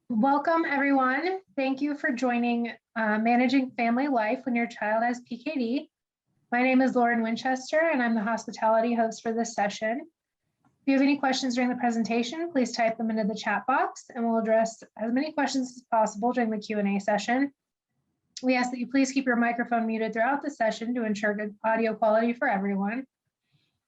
Welcome, everyone. Thank you for joining Managing Family Life When Your Child Has PKD. My name is Lauren Winchester, and I'm the hospitality host for this session. If you have any questions during the presentation, please type them into the chat box, and we'll address as many questions as possible during the Q&A session. We ask that you please keep your microphone muted throughout the session to ensure good audio quality for everyone.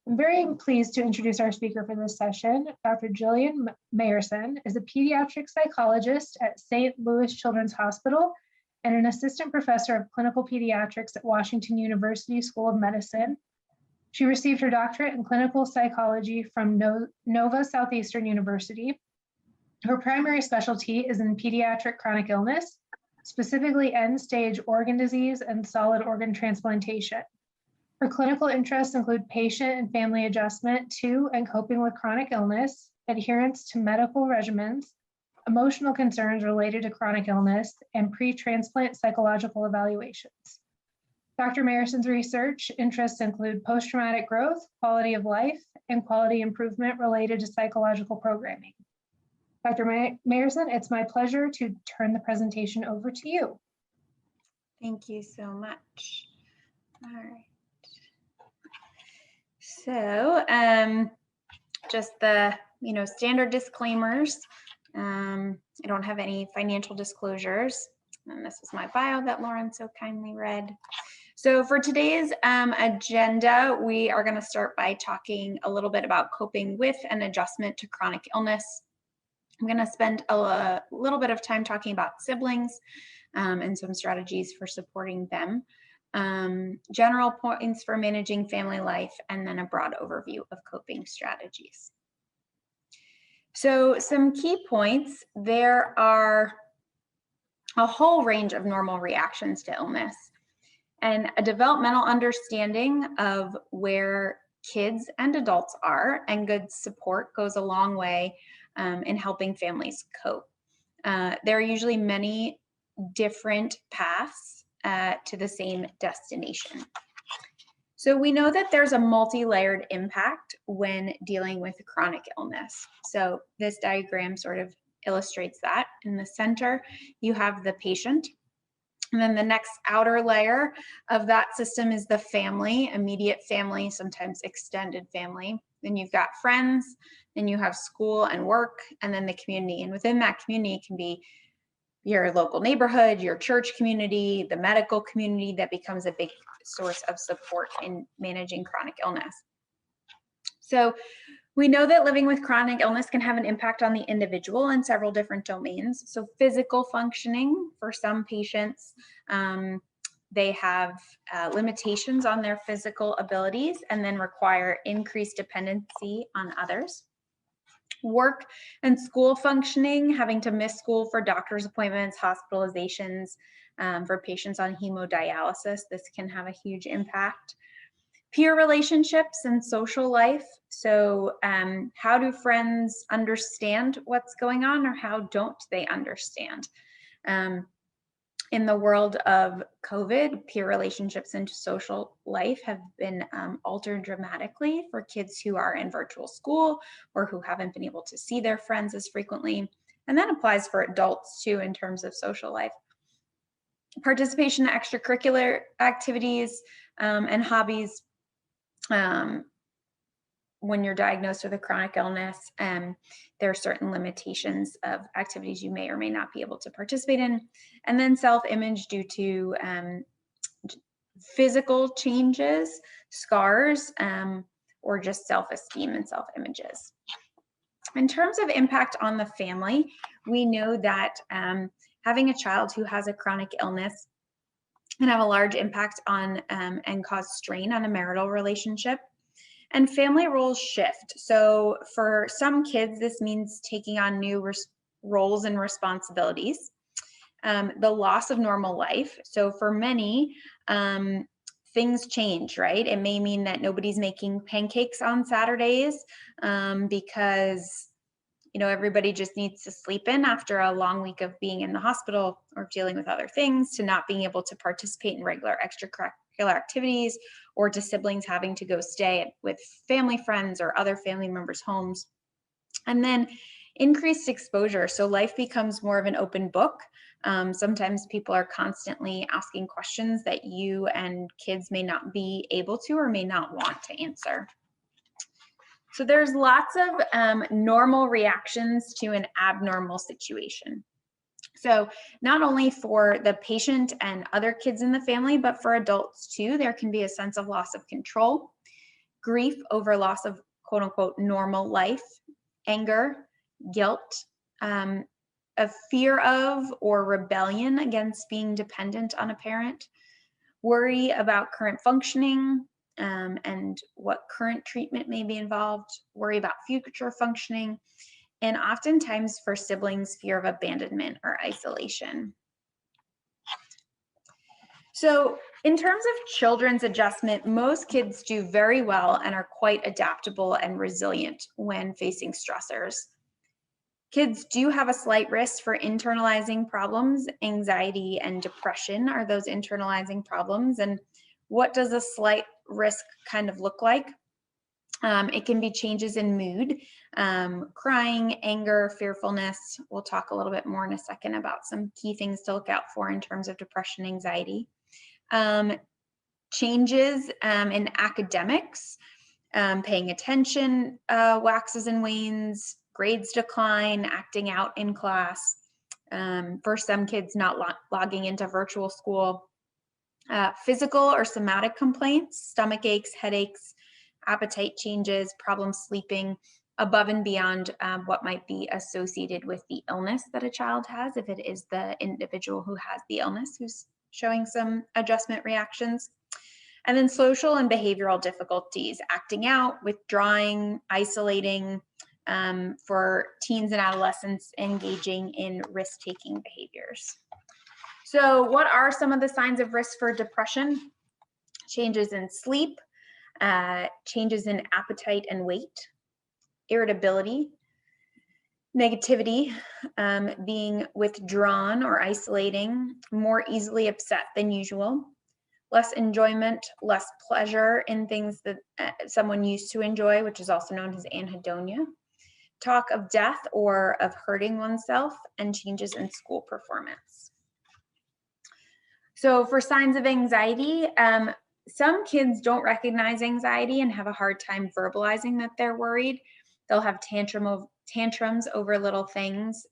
I'm very pleased to introduce our speaker for this session. Dr. Jillian Mayerson is a pediatric psychologist at St. Louis Children's Hospital and an assistant professor of clinical pediatrics at Washington University School of Medicine. She received her doctorate in clinical psychology from Nova Southeastern University. Her primary specialty is in pediatric chronic illness, specifically end-stage organ disease and solid organ transplantation. Her clinical interests include patient and family adjustment to and coping with chronic illness, adherence to medical regimens, emotional concerns related to chronic illness, and pre-transplant psychological evaluations. Dr. Mayerson's research interests include post-traumatic growth, quality of life, and quality improvement related to psychological programming. Dr. Mayerson, it's my pleasure to turn the presentation over to you. Thank you so much. All right. So just the standard disclaimers. I don't have any financial disclosures, and this is my bio that Lauren so kindly read. So for today's agenda, we are going to start by talking a little bit about coping with and adjustment to chronic illness. I'm going to spend a little bit of time talking about siblings and some strategies for supporting them. General points for managing family life, and then a broad overview of coping strategies. So some key points: there are a whole range of normal reactions to illness, and a developmental understanding of where kids and adults are and good support goes a long way in helping families cope. There are usually many different paths to the same destination. So we know that there's a multi-layered impact when dealing with chronic illness. So this diagram sort of illustrates that. In the center, you have the patient. And then the next outer layer of that system is the family, immediate family, sometimes extended family. Then you've got friends, then you have school and work, and then the community. And within that community can be your local neighborhood, your church community, the medical community that becomes a big source of support in managing chronic illness. So we know that living with chronic illness can have an impact on the individual in several different domains. So physical functioning for some patients, they have limitations on their physical abilities and then require increased dependency on others. Work and school functioning, having to miss school for doctor's appointments, hospitalizations, for patients on hemodialysis, this can have a huge impact. Peer relationships and social life. So how do friends understand what's going on, or how don't they understand? In the world of COVID, peer relationships and social life have been altered dramatically for kids who are in virtual school or who haven't been able to see their friends as frequently. And that applies for adults too in terms of social life. Participation in extracurricular activities and hobbies. When you're diagnosed with a chronic illness, there are certain limitations of activities you may or may not be able to participate in. And then self-image due to physical changes, scars, or just self-esteem and self-images. In terms of impact on the family, we know that having a child who has a chronic illness can have a large impact on and cause strain on a marital relationship. And family roles shift. So for some kids, this means taking on new roles and responsibilities. The loss of normal life. So for many, things change, right? It may mean that nobody's making pancakes on Saturdays because everybody just needs to sleep in after a long week of being in the hospital or dealing with other things, to not being able to participate in regular extracurricular activities, or to siblings having to go stay with family friends or other family members' homes. And then Increased exposure, so life becomes more of an open book. Sometimes people are constantly asking questions that you and kids may not be able to or may not want to answer. So there's lots of normal reactions to an abnormal situation. So not only for the patient and other kids in the family, but for adults too, there can be a sense of loss of control, grief over loss of quote unquote normal life, anger, guilt, a fear of or rebellion against being dependent on a parent, worry about current functioning and what current treatment may be involved, worry about future functioning, and oftentimes for siblings, fear of abandonment or isolation. So in terms of children's adjustment, most kids do very well and are quite adaptable and resilient when facing stressors. Kids do have a slight risk for internalizing problems. Anxiety and depression are those internalizing problems. And what does a slight risk kind of look like? It can be changes in mood, crying, anger, fearfulness. We'll talk a little bit more in a second about some key things to look out for in terms of depression, anxiety. Changes in academics, paying attention waxes and wanes, grades decline, acting out in class. For some kids, not logging into virtual school. Physical or somatic complaints, stomach aches, headaches, appetite changes, problems sleeping, above and beyond what might be associated with the illness that a child has, if it is the individual who has the illness who's showing some adjustment reactions. And then social and behavioral difficulties, acting out, withdrawing, isolating, for teens and adolescents engaging in risk-taking behaviors. So what are some of the signs of risk for depression? Changes in sleep, changes in appetite and weight, irritability, negativity, being withdrawn or isolating, more easily upset than usual, less enjoyment, less pleasure in things that someone used to enjoy, which is also known as anhedonia, talk of death or of hurting oneself, and changes in school performance. So for signs of anxiety, some kids don't recognize anxiety and have a hard time verbalizing that they're worried. They'll have tantrums over little things,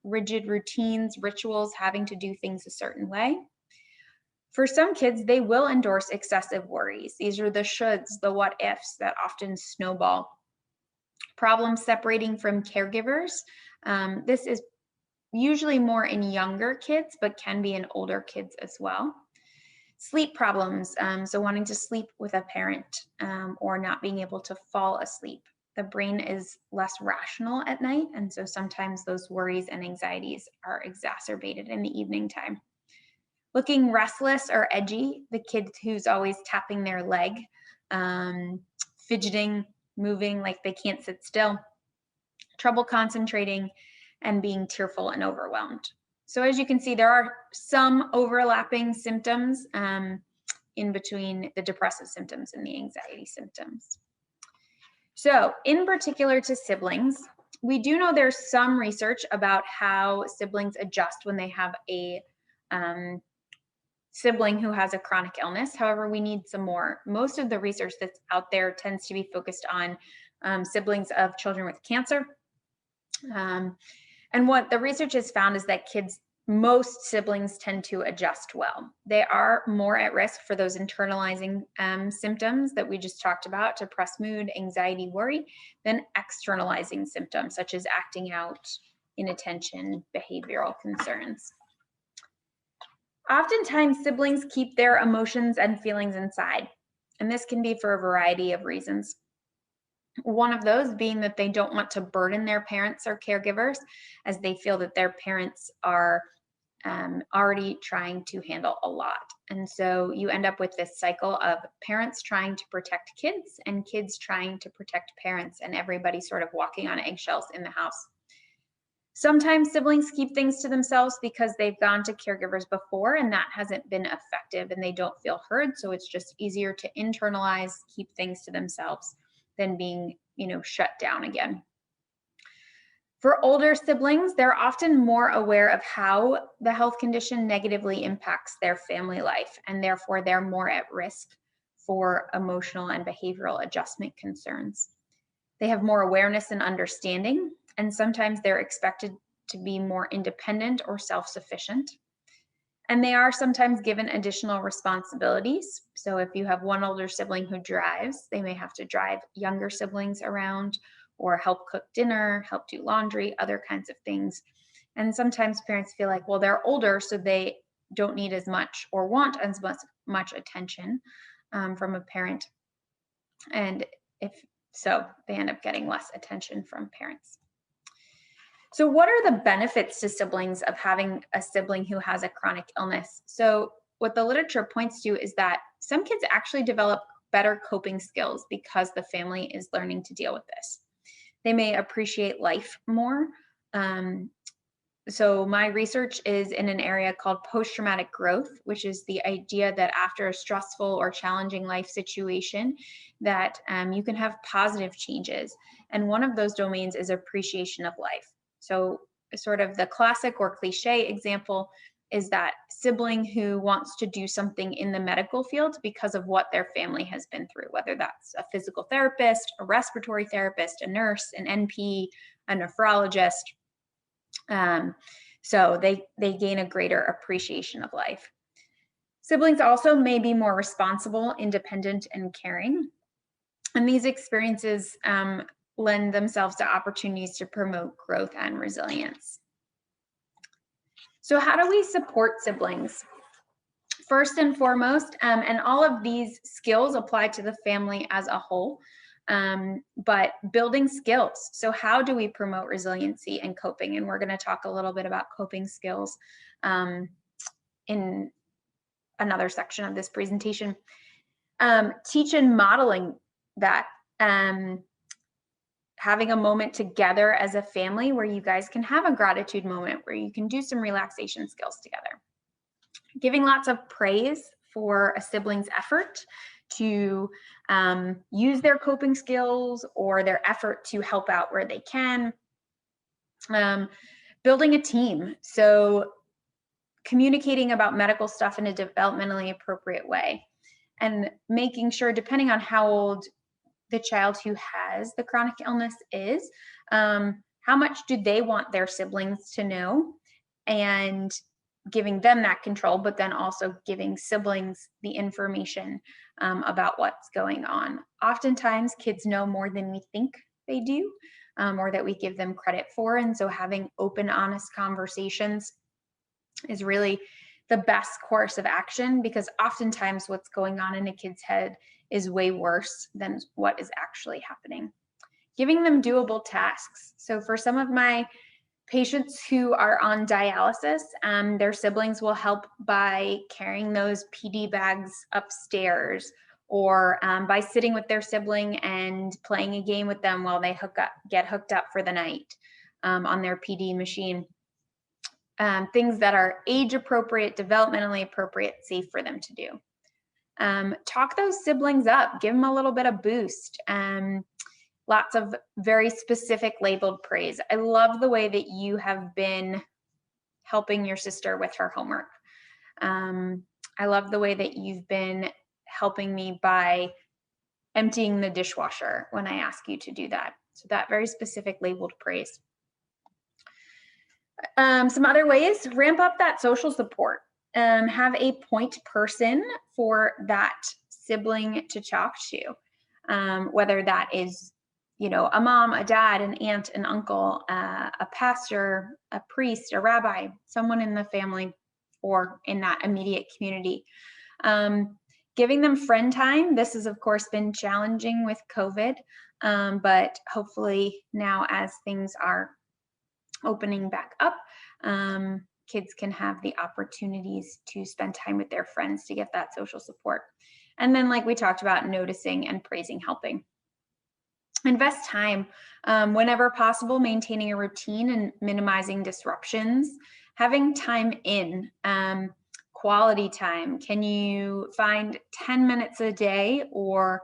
rigid routines, rituals, having to do things a certain way. For some kids, they will endorse excessive worries. These are the shoulds, the what ifs that often snowball. Problems separating from caregivers. This is usually more in younger kids, but can be in older kids as well. Sleep problems, so wanting to sleep with a parent or not being able to fall asleep. The brain is less rational at night, and so sometimes those worries and anxieties are exacerbated in the evening time. Looking restless or edgy, the kid who's always tapping their leg, fidgeting, moving like they can't sit still, trouble concentrating, and being tearful and overwhelmed. So as you can see, there are some overlapping symptoms in between the depressive symptoms and the anxiety symptoms. So in particular to siblings, we do know there's some research about how siblings adjust when they have a sibling who has a chronic illness. However, we need some more. Most of the research that's out there tends to be focused on siblings of children with cancer. And what the research has found is that most siblings tend to adjust well. They are more at risk for those internalizing symptoms that we just talked about, depressed mood, anxiety, worry, than externalizing symptoms such as acting out, inattention, behavioral concerns. Oftentimes, siblings keep their emotions and feelings inside, and this can be for a variety of reasons. One of those being that they don't want to burden their parents or caregivers, as they feel that their parents are already trying to handle a lot. And so you end up with this cycle of parents trying to protect kids and kids trying to protect parents, and everybody sort of walking on eggshells in the house. Sometimes siblings keep things to themselves because they've gone to caregivers before and that hasn't been effective and they don't feel heard. So it's just easier to internalize, keep things to themselves than being, shut down again. For older siblings, they're often more aware of how the health condition negatively impacts their family life, and therefore they're more at risk for emotional and behavioral adjustment concerns. They have more awareness and understanding, and sometimes they're expected to be more independent or self-sufficient. And they are sometimes given additional responsibilities. So if you have one older sibling who drives, they may have to drive younger siblings around or help cook dinner, help do laundry, other kinds of things. And sometimes parents feel like, well, they're older, so they don't need as much or want as much attention from a parent. And if so, they end up getting less attention from parents. So what are the benefits to siblings of having a sibling who has a chronic illness? So what the literature points to is that some kids actually develop better coping skills because the family is learning to deal with this. They may appreciate life more. So my research is in an area called post-traumatic growth, which is the idea that after a stressful or challenging life situation, that you can have positive changes. And one of those domains is appreciation of life. So sort of the classic or cliche example is that sibling who wants to do something in the medical field because of what their family has been through, whether that's a physical therapist, a respiratory therapist, a nurse, an NP, a nephrologist. So they gain a greater appreciation of life. Siblings also may be more responsible, independent, and caring. And these experiences lend themselves to opportunities to promote growth and resilience. So how do we support siblings? First and foremost, and all of these skills apply to the family as a whole, but building skills. So how do we promote resiliency and coping? And we're going to talk a little bit about coping skills in another section of this presentation. Teach and modeling that. Having a moment together as a family where you guys can have a gratitude moment, where you can do some relaxation skills together. Giving lots of praise for a sibling's effort to use their coping skills or their effort to help out where they can. Building a team. So communicating about medical stuff in a developmentally appropriate way, and making sure, depending on how old the child who has the chronic illness is, how much do they want their siblings to know, and giving them that control, but then also giving siblings the information about what's going on. Oftentimes kids know more than we think they do, or that we give them credit for. And so having open, honest conversations is really the best course of action, because oftentimes what's going on in a kid's head is way worse than what is actually happening. Giving them doable tasks. So for some of my patients who are on dialysis, their siblings will help by carrying those PD bags upstairs, or by sitting with their sibling and playing a game with them while they get hooked up for the night on their PD machine. Things that are age appropriate, developmentally appropriate, safe for them to do. Talk those siblings up, give them a little bit of boost. Lots of very specific labeled praise. I love the way that you have been helping your sister with her homework. I love the way that you've been helping me by emptying the dishwasher when I ask you to do that. So that very specific labeled praise. Some other ways: ramp up that social support. Have a point person for that sibling to talk to, whether that is, you know, a mom, a dad, an aunt, an uncle, a pastor, a priest, a rabbi, someone in the family or in that immediate community. Giving them friend time. This has, of course, been challenging with COVID, but hopefully now, as things are opening back up, kids can have the opportunities to spend time with their friends to get that social support. And then, like we talked about, noticing and praising helping. Invest time whenever possible, maintaining a routine and minimizing disruptions. Having time in, quality time. Can you find 10 minutes a day, or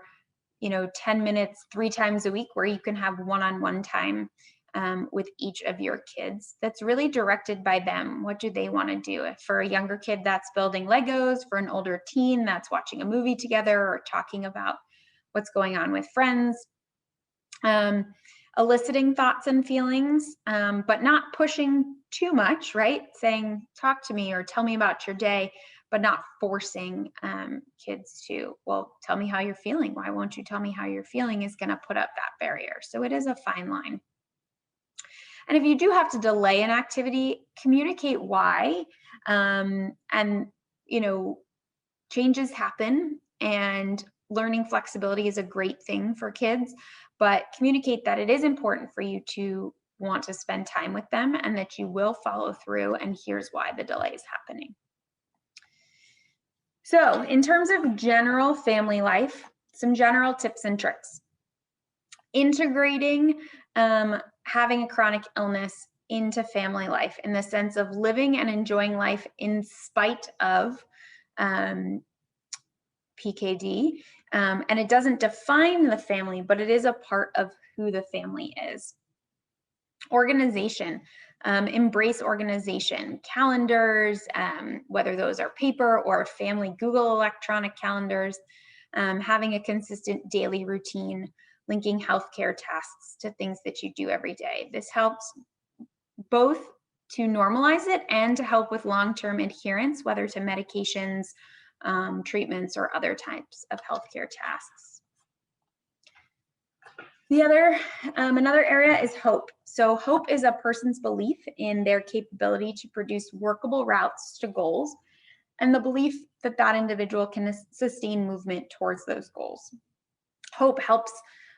10 minutes 3 times a week where you can have one-on-one time with each of your kids that's really directed by them. What do they want to do? If for a younger kid, that's building Legos. For an older teen, that's watching a movie together or talking about what's going on with friends. Eliciting thoughts and feelings, but not pushing too much, right? Saying, talk to me or tell me about your day, but not forcing kids to, well, tell me how you're feeling. Why won't you tell me how you're feeling is going to put up that barrier. So it is a fine line. And if you do have to delay an activity, communicate why. And, changes happen, and learning flexibility is a great thing for kids, but communicate that it is important for you to want to spend time with them and that you will follow through, and here's why the delay is happening. So in terms of general family life, some general tips and tricks. Integrating having a chronic illness into family life in the sense of living and enjoying life in spite of PKD. And it doesn't define the family, but it is a part of who the family is. Organization. Embrace organization. Calendars, whether those are paper or family Google electronic calendars, having a consistent daily routine, linking healthcare tasks to things that you do every day. This helps both to normalize it and to help with long-term adherence, whether to medications, treatments, or other types of healthcare tasks. Another area is hope. So hope is a person's belief in their capability to produce workable routes to goals, and the belief that that individual can sustain movement towards those goals. Hope helps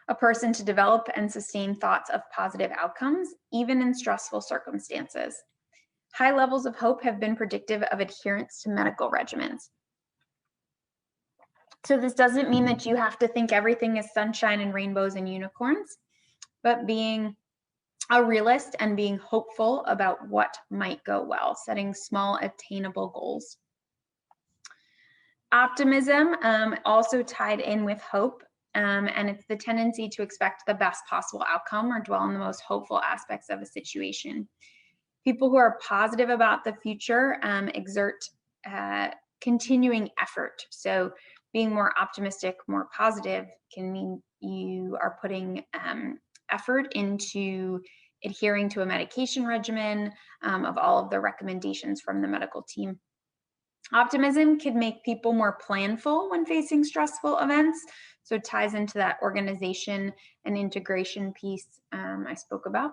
a person to develop and sustain thoughts of positive outcomes, even in stressful circumstances. High levels of hope have been predictive of adherence to medical regimens. So this doesn't mean that you have to think everything is sunshine and rainbows and unicorns, but being a realist and being hopeful about what might go well, setting small attainable goals. Optimism, also tied in with hope, and it's the tendency to expect the best possible outcome or dwell on the most hopeful aspects of a situation. People who are positive about the future exert continuing effort. So being more optimistic, more positive can mean you are putting effort into adhering to a medication regimen of all of the recommendations from the medical team. Optimism can make people more planful when facing stressful events. So it ties into that organization and integration piece I spoke about.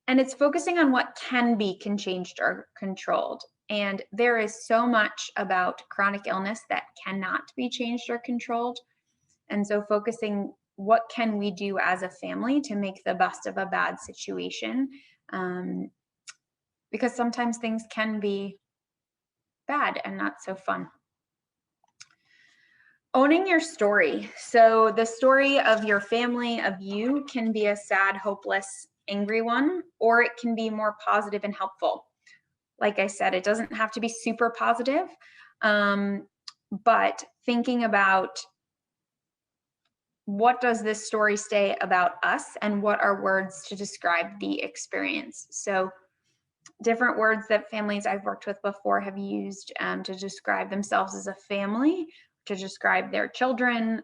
And it's focusing on what can be changed or controlled. And there is so much about chronic illness that cannot be changed or controlled. And so focusing, what can we do as a family to make the best of a bad situation? Because sometimes things can be bad and not so fun. Owning your story. So the story of your family, of you, can be a sad, hopeless, angry one, or it can be more positive and helpful. Like I said, it doesn't have to be super positive, but thinking about what does this story say about us and what are words to describe the experience. So different words that families I've worked with before have used to describe themselves as a family, to describe their children,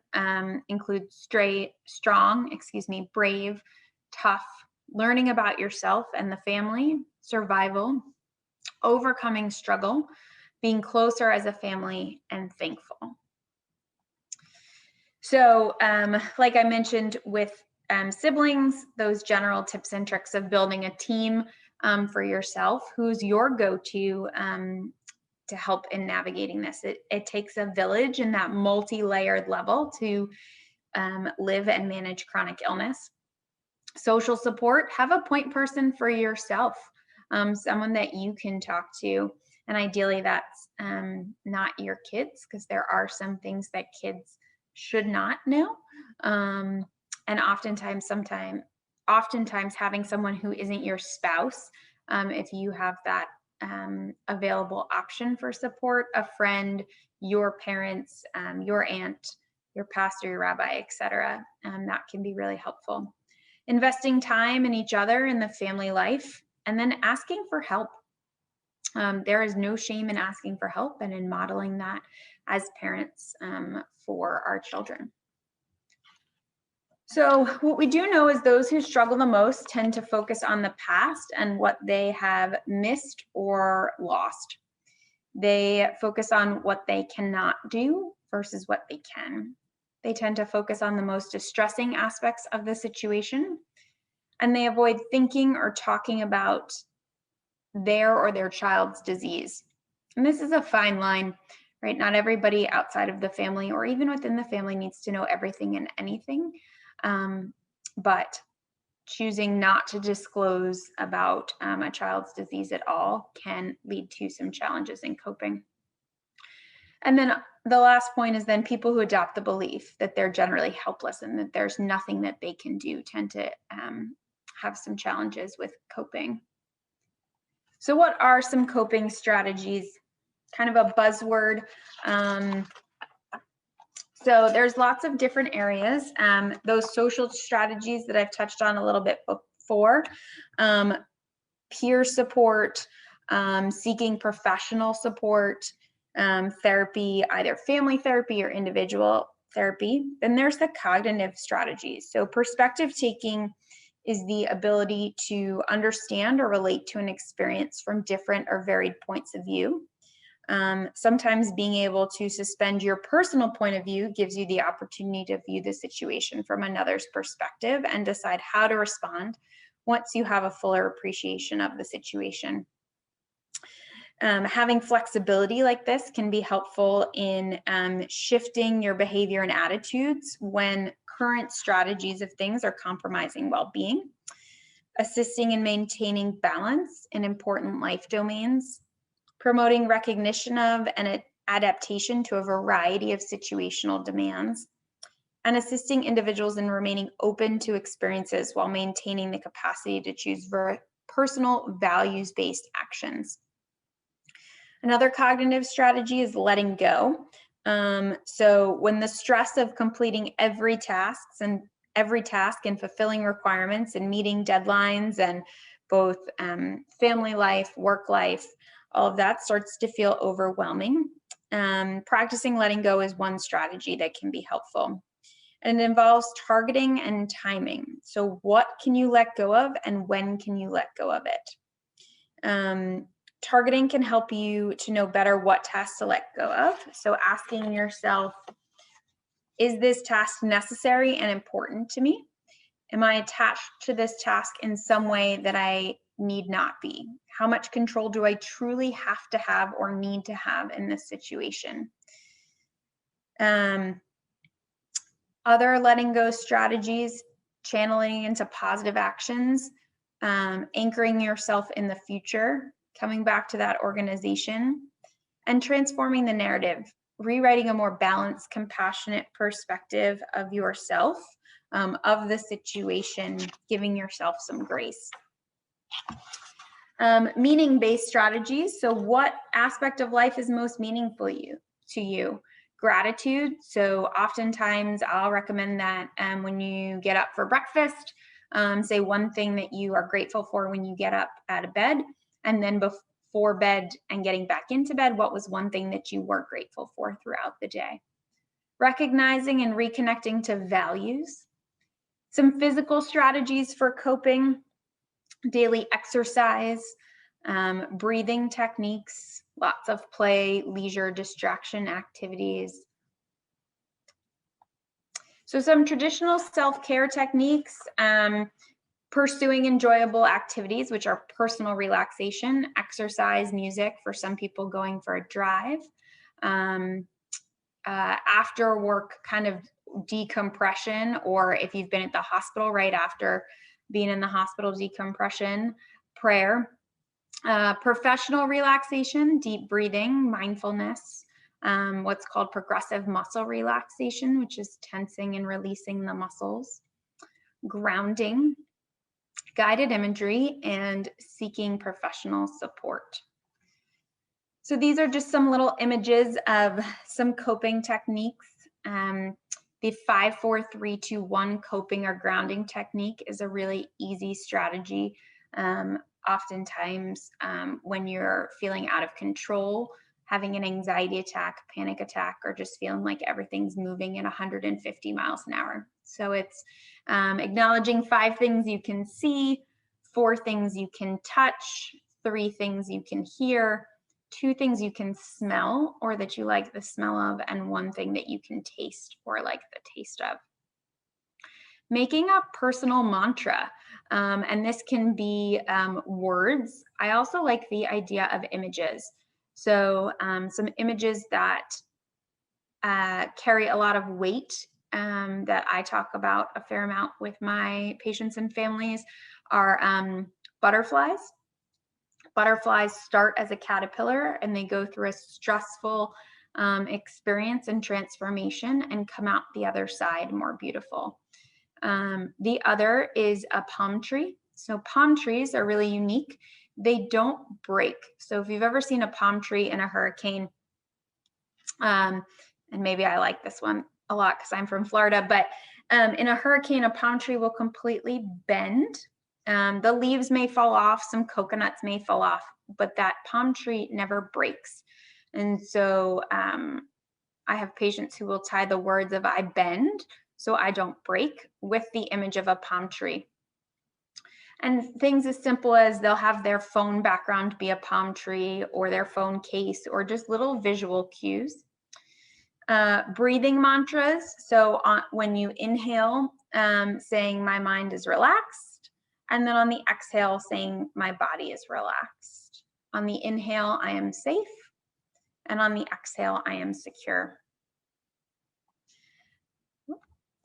include strong, brave, tough, learning about yourself and the family, survival, overcoming struggle, being closer as a family, and thankful. So like I mentioned with siblings, those general tips and tricks of building a team for yourself, who's your go-to to help in navigating this. It takes a village in that multi-layered level to live and manage chronic illness. Social support, have a point person for yourself, someone that you can talk to. And ideally that's not your kids, because there are some things that kids should not know. And oftentimes having someone who isn't your spouse, if you have that available option for support, a friend, your parents, your aunt, your pastor, your rabbi, etc., that can be really helpful. investing time in each other in the family life, and then asking for help. There is no shame in asking for help and in modeling that as parents for our children. So what we do know is those who struggle the most tend to focus on the past and what they have missed or lost. They focus on what they cannot do versus what they can. They tend to focus on the most distressing aspects of the situation, and they avoid thinking or talking about their or their child's disease. And this is a fine line, right? Not everybody outside of the family or even within the family needs to know everything and anything. But choosing not to disclose about a child's disease at all can lead to some challenges in coping. And then the last point is then people who adopt the belief that they're generally helpless and that there's nothing that they can do tend to have some challenges with coping. So what are some coping strategies? Kind of a buzzword. So there's lots of different areas. Those social strategies that I've touched on a little bit before, peer support, seeking professional support, therapy, either family therapy or individual therapy. Then there's the cognitive strategies. So perspective taking is the ability to understand or relate to an experience from different or varied points of view. Sometimes being able to suspend your personal point of view gives you the opportunity to view the situation from another's perspective and decide how to respond once you have a fuller appreciation of the situation. Having flexibility like this can be helpful in shifting your behavior and attitudes when current strategies of things are compromising well-being, assisting in maintaining balance in important life domains, promoting recognition of and adaptation to a variety of situational demands, and assisting individuals in remaining open to experiences while maintaining the capacity to choose personal values-based actions. Another cognitive strategy is letting go. So when the stress of completing every task and fulfilling requirements and meeting deadlines and both family life, work life, all of that starts to feel overwhelming. Practicing letting go is one strategy that can be helpful. And it involves targeting and timing. So what can you let go of and when can you let go of it? Targeting can help you to know better what tasks to let go of. So asking yourself, is this task necessary and important to me? Am I attached to this task in some way that I need not be? How much control do I truly have to have or need to have in this situation? Other letting go strategies, channeling into positive actions, anchoring yourself in the future, coming back to that organization, and transforming the narrative, rewriting a more balanced, compassionate perspective of yourself, of the situation, giving yourself some grace. Meaning-based strategies. So what aspect of life is most meaningful to you? Gratitude. So oftentimes I'll recommend that when you get up for breakfast, say one thing that you are grateful for when you get up out of bed, and then before bed and getting back into bed, what was one thing that you were grateful for throughout the day? Recognizing and reconnecting to values. Some physical strategies for coping, daily exercise, breathing techniques, lots of play, leisure, distraction activities. So some traditional self-care techniques, pursuing enjoyable activities, which are personal relaxation, exercise, music, for some people going for a drive, after work kind of decompression, or if you've been at the hospital right after being in the hospital, decompression, prayer, professional relaxation, deep breathing, mindfulness, what's called progressive muscle relaxation, which is tensing and releasing the muscles, grounding, guided imagery, and seeking professional support. So these are just some little images of some coping techniques. The 5-4-3-2-1 coping or grounding technique is a really easy strategy. Oftentimes, when you're feeling out of control, having an anxiety attack, panic attack, or just feeling like everything's moving at 150 miles an hour. So it's acknowledging 5 things you can see, 4 things you can touch, 3 things you can hear, 2 things you can smell or that you like the smell of, and 1 thing that you can taste or like the taste of. Making a personal mantra, and this can be words. I also like the idea of images. So some images that carry a lot of weight that I talk about a fair amount with my patients and families are butterflies. Butterflies start as a caterpillar and they go through a stressful experience and transformation and come out the other side more beautiful. The other is a palm tree. So palm trees are really unique. They don't break. So if you've ever seen a palm tree in a hurricane, and maybe I like this one a lot because I'm from Florida, but in a hurricane, a palm tree will completely bend. The leaves may fall off, some coconuts may fall off, but that palm tree never breaks. And so I have patients who will tie the words of "I bend, so I don't break" with the image of a palm tree. And things as simple as they'll have their phone background be a palm tree or their phone case or just little visual cues. Breathing mantras. So when you inhale, saying "my mind is relaxed," and then on the exhale saying "my body is relaxed." On the inhale, "I am safe," and on the exhale, "I am secure."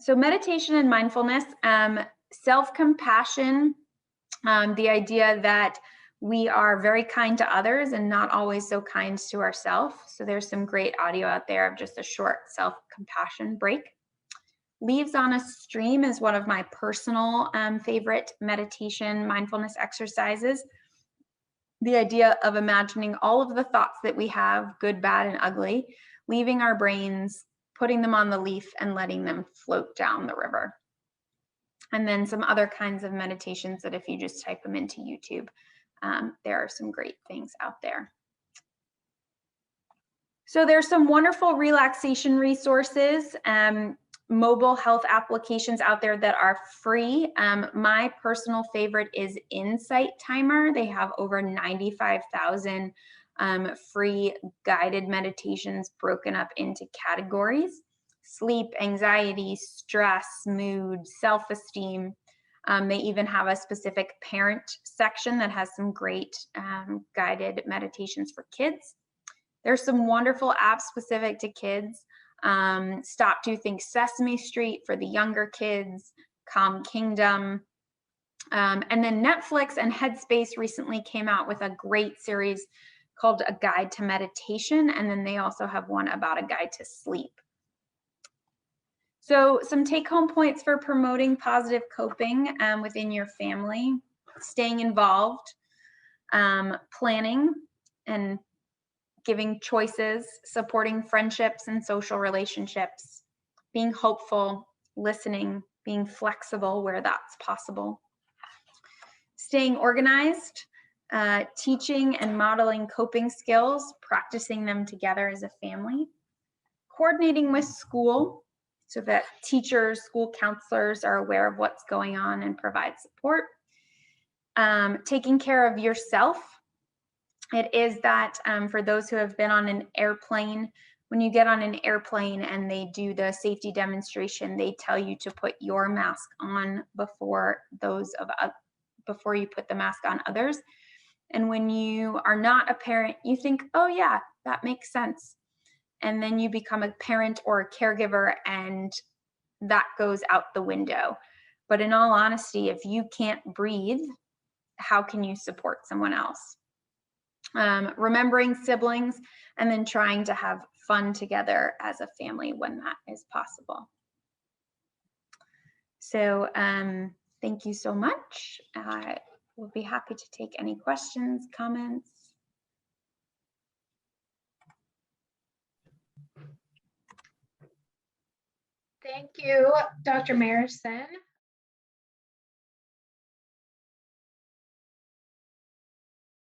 So meditation and mindfulness, self-compassion, the idea that we are very kind to others and not always so kind to ourselves. So there's some great audio out there of just a short self-compassion break. Leaves on a Stream is one of my personal favorite meditation mindfulness exercises. The idea of imagining all of the thoughts that we have, good, bad, and ugly, leaving our brains, putting them on the leaf and letting them float down the river. And then some other kinds of meditations that if you just type them into YouTube, there are some great things out there. So there's some wonderful relaxation resources, mobile health applications out there that are free. My personal favorite is Insight Timer. They have over 95,000 free guided meditations broken up into categories: sleep, anxiety, stress, mood, self-esteem. They even have a specific parent section that has some great guided meditations for kids. There's some wonderful apps specific to kids. Stop, Do, Think, Sesame Street for the younger kids, Calm Kingdom. And then Netflix and Headspace recently came out with a great series called A Guide to Meditation. And then they also have one about a guide to sleep. So some take-home points for promoting positive coping within your family: staying involved, planning and giving choices, supporting friendships and social relationships, being hopeful, listening, being flexible where that's possible, staying organized, teaching and modeling coping skills, practicing them together as a family, coordinating with school so that teachers, school counselors are aware of what's going on and provide support, taking care of yourself. It is that for those who have been on an airplane, when you get on an airplane and they do the safety demonstration, they tell you to put your mask on before you put the mask on others. And when you are not a parent, you think, "Oh yeah, that makes sense." And then you become a parent or a caregiver and that goes out the window. But in all honesty, if you can't breathe, how can you support someone else? Remembering siblings and then trying to have fun together as a family when that is possible. So thank you so much. I will be happy to take any questions, comments. Thank you, Dr. Marison.